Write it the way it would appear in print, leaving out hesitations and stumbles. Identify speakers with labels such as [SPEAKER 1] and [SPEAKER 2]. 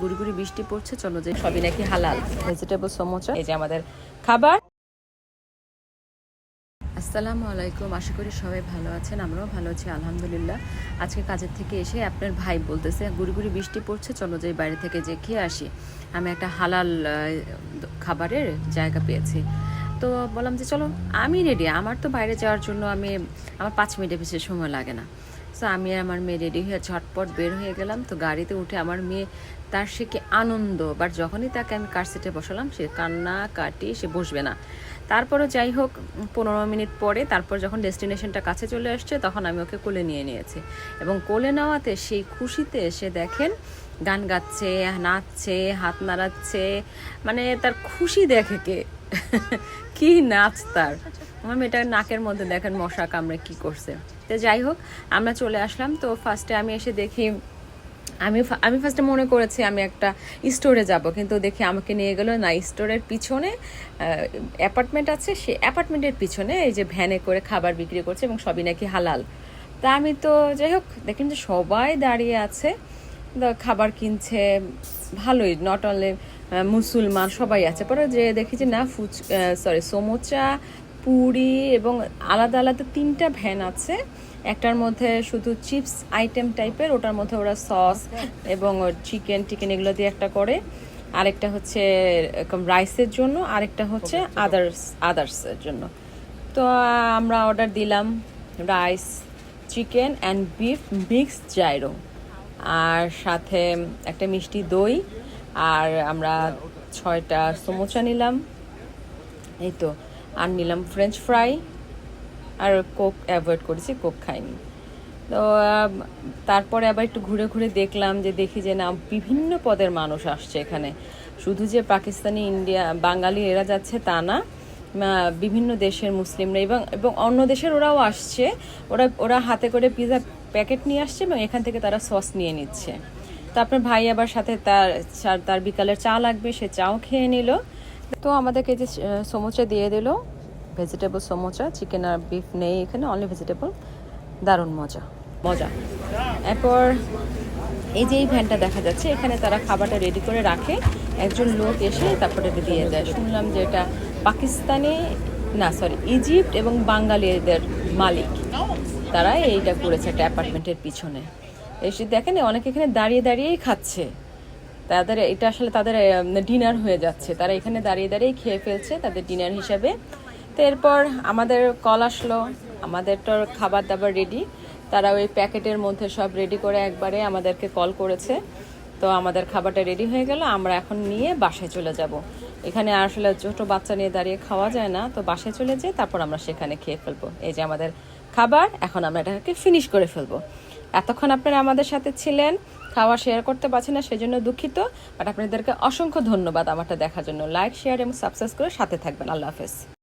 [SPEAKER 1] গুড়ি গুড়ি বৃষ্টি পড়ছে, চলো যে সবই নাকি হালাল। ভেজিটেবল সমোসা, এই যে আমাদের খাবার। আসসালামু আলাইকুম, আশা করি সবাই ভালো আছেন, আমরাও ভালো আছি আলহামদুলিল্লাহ। আজকে কাজের থেকে এসে আপনার ভাই বলতেছে গুড়ি গুড়ি বৃষ্টি পড়ছে, চলো যে বাইরে থেকে যে খেয়ে আসি। আমি একটা হালাল খাবারের জায়গা পেয়েছি, তো বললাম যে চলো, আমি রেডি। আমার তো বাইরে যাওয়ার জন্য আমার 5 মিনিটের বেশি সময় লাগে না। তো আমি আর আমার মেয়ে রেডি হয়ে ঝটপট বের হয়ে গেলাম। তো গাড়িতে উঠে আমার মেয়ে, তার সে কি আনন্দ! বাট যখনই তাকে আমি কার সিটে বসালাম, সে কান্না কাটি, সে বসবে না। তারপরও যাই হোক, 15 মিনিট পরে তারপর যখন ডেস্টিনেশনটা কাছে চলে আসছে, তখন আমি ওকে কোলে নিয়ে নিয়েছি। এবং কোলে নেওয়াতে সেই খুশিতে সে দেখেন গান গাচ্ছে, নাচছে, হাত নাড়াচ্ছে, মানে তার খুশি দেখে কে কি নাচ তার! আমার মেয়েটার নাকের মধ্যে দেখেন মশা কামড়ে কি করছে। তো যাই হোক, আমরা চলে আসলাম। তো ফার্স্টে আমি এসে দেখি, আমি ফার্স্টে মনে করেছি আমি একটা স্টোরে যাব, কিন্তু দেখি আমাকে নিয়ে গেল না, স্টোরের পিছনে অ্যাপার্টমেন্ট আছে, সে অ্যাপার্টমেন্টের পিছনে এই যে ভ্যানে করে খাবার বিক্রি করছে এবং সবই নাকি হালাল। তা আমি তো যাই হোক দেখলাম যে সবাই দাঁড়িয়ে আছে, খাবার কিনছে, ভালোই, নট অনলি মুসলমান, সবাই আছে। পরে যে দেখি যে না, সমোচা, পুরি এবং আলাদা আলাদা 3টা ভ্যান আছে। একটার মধ্যে শুধু চিপস আইটেম টাইপের, ওটার মধ্যে ওরা সস এবং চিকেন এগুলো দিয়ে একটা করে, আরেকটা হচ্ছে রাইসের জন্য, আরেকটা হচ্ছে আদার্সের জন্য। তো আমরা অর্ডার দিলাম rice, chicken and beef mixed gyro, আর সাথে একটা মিষ্টি দই, আর আমরা 6টা সমোসা নিলাম, এই তো। আর নিলাম ফ্রেঞ্চ ফ্রাই, আর কোক অ্যাভয়েড করেছি, কোক খাইনি। তো তারপরে আবার একটু ঘুরে ঘুরে দেখলাম, দেখি যে না, বিভিন্ন পদের মানুষ আসছে এখানে। শুধু যে পাকিস্তানি, ইন্ডিয়া, বাঙালি এরা যাচ্ছে তা না, বিভিন্ন দেশের মুসলিমরা এবং অন্য দেশের ওরাও আসছে। ওরা হাতে করে পিৎজা প্যাকেট নিয়ে আসছে এবং এখান থেকে তারা সস নিয়ে নিচ্ছে। তো আপনার ভাই আবার সাথে তার বিকালের চা লাগবে, সে চাও খেয়ে নিল। তো আমাদেরকে যে সমোসা দিয়ে দিল, ভেজিটেবল সমোসা, চিকেন আর বিফ নেই এখানে, অনলি ভেজিটেবল। দারুণ মজা। এরপর এই যে এই ভ্যানটা দেখা যাচ্ছে, এখানে তারা খাবারটা রেডি করে রাখে, একজন লোক এসে তারপরে এটা দিয়ে যায়। শুনলাম যে এটা পাকিস্তানি না, ইজিপ্ট এবং বাঙালিদের মালিক, তারা এইটা করেছে একটা অ্যাপার্টমেন্টের পিছনে। এসে দেখেন অনেকে এখানে দাঁড়িয়ে দাঁড়িয়েই খাচ্ছে, এটা আসলে তাদের ডিনার হয়ে যাচ্ছে, তারা এখানে দাঁড়িয়ে দাঁড়িয়ে খেয়ে ফেলছে তাদের ডিনার হিসাবে। তো এরপর আমাদের কল আসলো, আমাদের তো খাবার দাবার রেডি, তারা ওই প্যাকেটের মধ্যে সব রেডি করে একবারে আমাদেরকে কল করেছে। তো আমাদের খাবারটা রেডি হয়ে গেল, আমরা এখন নিয়ে বাসায় চলে যাব। এখানে আসলে ছোটো বাচ্চা নিয়ে দাঁড়িয়ে খাওয়া যায় না, তো বাসায় চলে যাই, তারপর আমরা সেখানে খেয়ে ফেলবো। এই যে আমাদের খাবার, এখন আমরা এটাকে ফিনিশ করে ফেলবো। এতক্ষণ আপনারা আমাদের সাথে ছিলেন, খাওয়া শেয়ার করতে পারছি না সেজন্য দুঃখিত, বাট আপনাদেরকে অসংখ্য ধন্যবাদ আমারটা দেখার জন্য। লাইক, শেয়ার এবং সাবস্ক্রাইব করে সাথে থাকবেন। আল্লাহ হাফেজ।